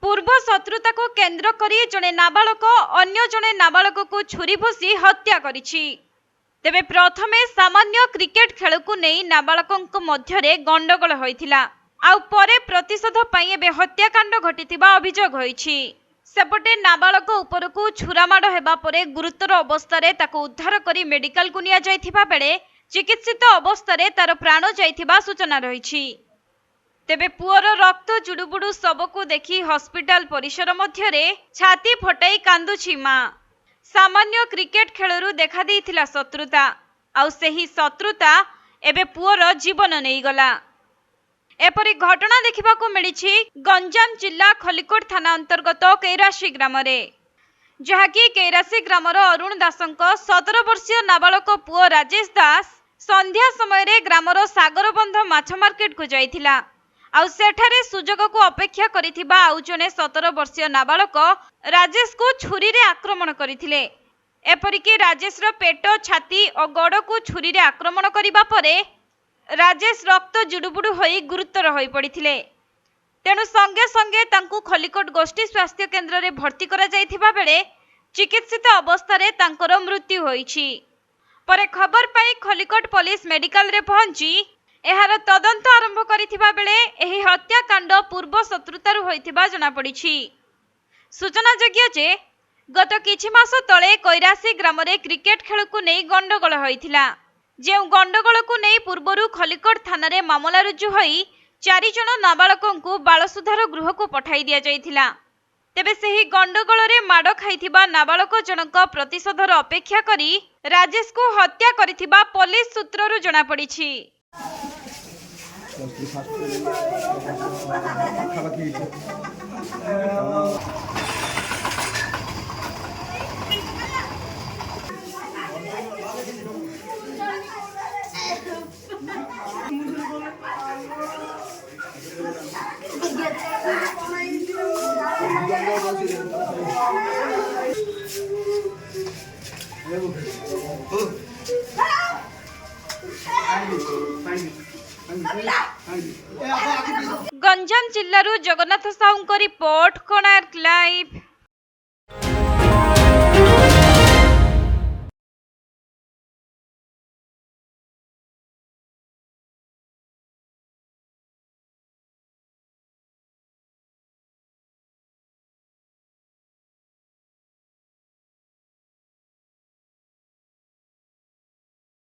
पूर्व शत्रुता को केंद्र करी जड़े नाबालक अन्य जड़े नाबालक को छुरी भोसी हत्या करिछि। तेबे प्रथमे सामान्य क्रिकेट खेल को नहीं नाबालकों मध्य गंडगोल होइथिला आउ परे प्रतिशोध पाई एबे हत्याकांड घटिथिबा अभियोग होइछि। सेपटे नाबालक उपरकू छुरामाड़ हेबा परे गुरुतर अवस्था ताको उद्धार करी मेडिकल को निया जाइथिबा बेले चिकित्सित अवस्था तार प्राण जाइथिबा सूचना रहिछि। तेबे पुअर रक्त जुडुबुडु सबको देखि हॉस्पिटल परिसर मध्य छाती फटाई कांदुछि मां। सामान्य क्रिकेट खेलरू देखा देइथिला शत्रुता आउ सेही शत्रुता एबे पुअर जीवन नहीं गला। एपरी घटना देखिबाकू मिलिछि गंजाम जिला खलिकोट थाना अंतर्गत कैरासी ग्राम रे, जहाँकि कैरासी ग्रामर अरुण दासंक 17 वर्षीय नाबालक पुओ राजेश दास संध्या समय ग्रामर सागरबंध माछ मार्केट को जाइथिला आउ सेठारे सुजोग को अपेक्षा करिथिबा आउ जने 17 वर्षीय नाबालक राजेश को छुरी रे आक्रमण करथिले। एपरिकी राजेश रो पेट छाती और गड़ को छुरी रे आक्रमण करिबा परे राजेश रक्त जुडुबुडु होई गुरुतर होई पड़िथिले। तेणु संगे संगे तांकु खलिकोट गोष्ठी स्वास्थ्य केन्द्र रे भर्ती करा जाइथिबा बेले चिकित्सित अवस्था रे तांकर मृत्यु होईछि। परे खबर पाई खलिकोट पुलिस मेडिकल रे पहुंची एहार तदंत आरंभ करिथिबा बेले एही हत्याकांड पूर्व शत्रुतारु होइथिबा जଣା पड़िछि। सूचनायोग्य जे गत किछि मास तळे कैरासी ग्राम रे क्रिकेट खेल को नै गंडगोल होइथिला। जे गंडगोल को नै पूर्वरु खलिकोट थाना रे मामला रुजु होई 4 जन नाबालकों को बाल सुधार गृह को पठाई दिया जाइथिला। तेबे सेही गंडगोल रे माड़ खाइथिबा नाबालक जनक प्रतिशोधर अपेक्षा करी राजेश को हत्या करिथिबा पुलिस सूत्ररु जଣା पड़िछि। गंजाम जिल्लारू जगन्नाथ साहू रिपोर्ट, कोणार्क लाइव।